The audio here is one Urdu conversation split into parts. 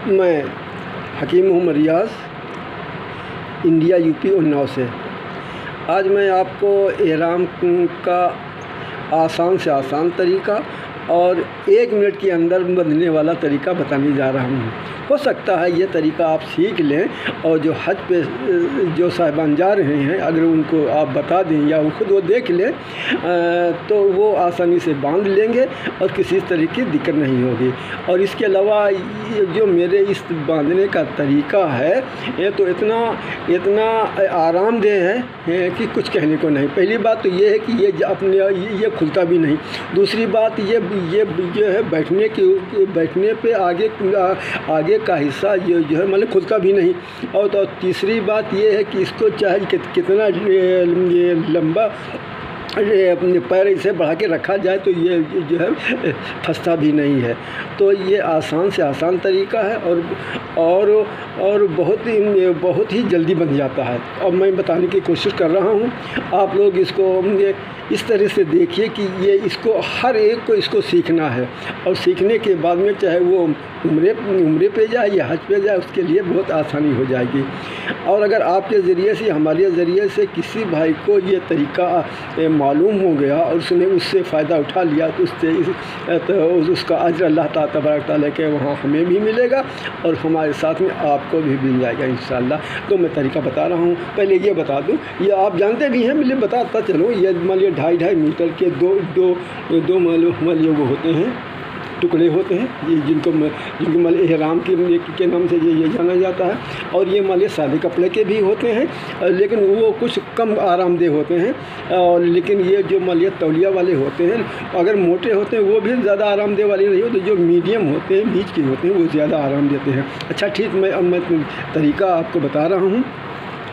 میں حکیم محمد ریاض، انڈیا یو پی اناؤ سے۔ آج میں آپ کو احرام کا آسان سے آسان طریقہ اور 1 منٹ کے اندر بندھنے والا طریقہ بتانے جا رہا ہوں۔ ہو سکتا ہے یہ طریقہ آپ سیکھ لیں اور جو حج پہ جو صاحبان جا رہے ہیں اگر ان کو آپ بتا دیں یا خود وہ دیکھ لیں تو وہ آسانی سے باندھ لیں گے اور کسی طرح کی دقت نہیں ہوگی۔ اور اس کے علاوہ جو میرے اس باندھنے کا طریقہ ہے یہ تو اتنا آرام دہ ہے کہ کچھ کہنے کو نہیں۔ پہلی بات تو یہ ہے کہ یہ کھلتا بھی نہیں۔ دوسری بات یہ جو ہے بیٹھنے پہ آگے کا حصہ جو ہے مطلب کھلتا بھی نہیں۔ اور تو تیسری بات یہ ہے کہ اس کو چاہے کتنا لمبا اپنے پیر اسے بڑھا کے رکھا جائے تو یہ جو ہے پھنستا بھی نہیں ہے۔ تو یہ آسان سے آسان طریقہ ہے اور بہت ہی جلدی بن جاتا ہے۔ اور میں بتانے کی کوشش کر رہا ہوں، آپ لوگ اس کو اس طرح سے دیکھیے کہ اس کو ہر ایک کو اس کو سیکھنا ہے، اور سیکھنے کے بعد میں چاہے وہ عمرے پہ جائے یا حج پہ جائے اس کے لیے بہت آسانی ہو جائے گی۔ اور اگر آپ کے ذریعے سے ہمارے ذریعے سے کسی بھائی کو یہ طریقہ معلوم ہو گیا اور اس نے اس سے فائدہ اٹھا لیا تو اس کا اجر اللہ تعالیٰ تبارک تعالیٰ کے وہاں ہمیں بھی ملے گا اور ہمارے ساتھ میں آپ کو بھی مل جائے گا انشاءاللہ۔ تو میں طریقہ بتا رہا ہوں، پہلے یہ بتا دوں، یہ آپ جانتے بھی ہیں، مجھے بتاتا چلوں، یہ مان لیے 2.5 میٹر کے دو وہ ہوتے ہیں، ٹکڑے ہوتے ہیں، یہ جن کو احرام کے نام سے یہ جانا جاتا ہے۔ اور یہ مان لیے سادے کپڑے کے بھی ہوتے ہیں لیکن وہ کچھ کم آرام دہ ہوتے ہیں، اور لیکن یہ جو مان لیے تولیہ والے ہوتے ہیں اگر موٹے ہوتے ہیں وہ بھی زیادہ آرام دہ والے نہیں ہوتے، جو میڈیم ہوتے ہیں بیچ کے ہوتے ہیں وہ زیادہ آرام دیتے ہیں۔ اچھا ٹھیک، میں طریقہ آپ کو بتا رہا ہوں،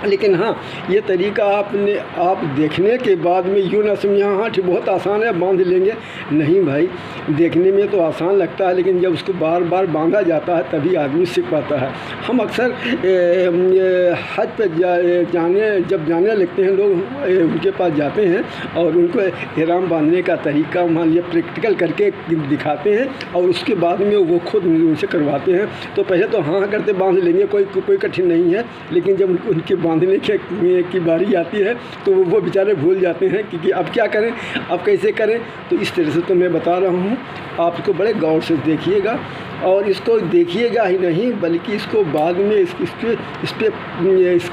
لیکن ہاں یہ طریقہ آپ دیکھنے کے بعد میں یوں نہ سمجھیں ہاں بہت آسان ہے باندھ لیں گے۔ نہیں بھائی، دیکھنے میں تو آسان لگتا ہے لیکن جب اس کو بار بار باندھا جاتا ہے تبھی آدمی سیکھ پاتا ہے۔ ہم اکثر حج پہ جب جانے لگتے ہیں لوگ ان کے پاس جاتے ہیں اور ان کو احرام باندھنے کا طریقہ مان لیے پریکٹیکل کر کے دکھاتے ہیں اور اس کے بعد میں وہ خود ان سے کرواتے ہیں۔ تو پہلے تو ہاں کرتے باندھ لیں گے، کوئی کٹھن نہیں ہے، لیکن جب ان کے باندھنے کی باری آتی ہے تو وہ بیچارے بھول جاتے ہیں کہ اب کیا کریں، اب کیسے کریں۔ تو اس طرح سے تو میں بتا رہا ہوں، آپ اس کو بڑے غور سے دیکھیے گا، اور اس کو دیکھیے گا ہی نہیں بلکہ اس کو بعد میں اس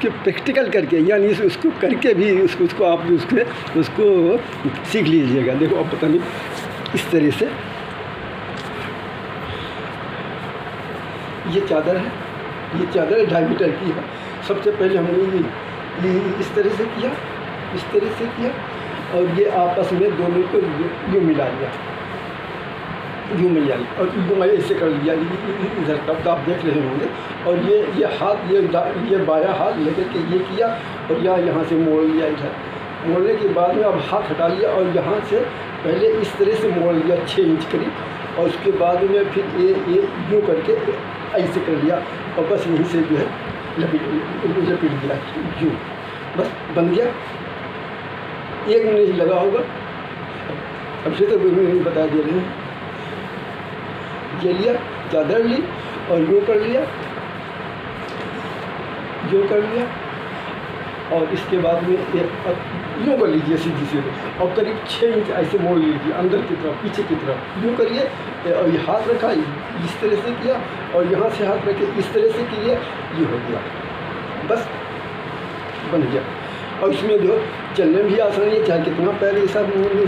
کے پریکٹیکل کر کے، یعنی اس کو کر کے بھی اس کو آپ اس کو سیکھ لیجیے گا۔ دیکھو اب پتہ نہیں اس طرح سے یہ چادر ہے، یہ چادر 2.5 میٹر کی ہے۔ سب سے پہلے ہم نے یہ اس طرح سے کیا اور یہ آپس میں دونوں کو یوں ملا لیا، اور یوں میں ایسے کر لیا ادھر کا آپ دیکھ رہے ہوں گے۔ اور یہ ہاتھ یہ بایاں ہاتھ لے کر کے یہ کیا اور یہاں سے موڑ لیا، ادھر موڑنے کے بعد میں اب ہاتھ ہٹا لیا اور یہاں سے پہلے اس طرح سے موڑ لیا 6 انچ قریب، اور اس کے بعد میں پھر یہ یوں کر کے ایسے کر لیا اور بس یہیں سے جو ہے لپٹ دیا، یوں بس بن گیا۔ 1 منٹ ہی لگا ہوگا، اب سے تو بتا دے رہے ہیں۔ یہ لیا، چادر لی اور یوں کر لیا اور اس کے بعد میں یوں کر لیجیے سیدھی سے، اور قریب 6 انچ ایسے موڑ لیجیے اندر کی طرف، پیچھے کی طرف یوں کریے، اور یہ ہاتھ رکھا اس طرح سے کیا اور یہاں سے ہاتھ رکھے اس طرح سے کیا، یہ ہو گیا، بس بن گیا۔ اور اس میں جو چلنے بھی آسانی ہے، چاہے کتنا پیر ایسا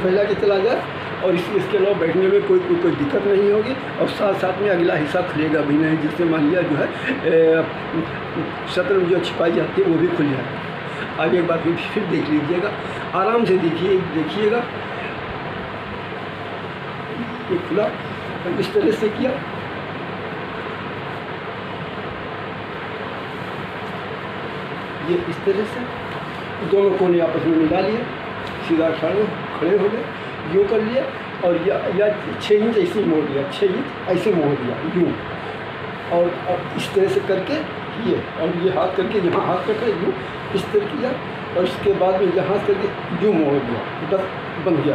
پھیلا کے چلا جائے، اور اس کے علاوہ بیٹھنے میں کوئی دقت نہیں ہوگی، اور ساتھ میں اگلا حصہ کھلے گا بھی نہیں، جس سے مان لیا جو ہے شطر میں جو چھپائی جاتی ہے وہ بھی کھل جائے۔ آگے ایک بار پھر دیکھ لیجیے گا، آرام سے دیکھیے گا، یہ کھلا اور اس طرح سے کیا، یہ اس طرح سے دونوں کونے آپس میں ملا لیے، سیدھا کھڑے ہو گئے، یوں کر لیا اور یا 6 انچ ایسے موڑ لیا، 6 انچ ایسے موڑ لیا یوں، اور اس طرح سے کر کے یہ ہاتھ کر کے یہاں ہاتھ رکھا یوں اس طرح کیا، اور اس کے بعد میں یہاں کر کے یوں موڑ دیا، بس بن گیا۔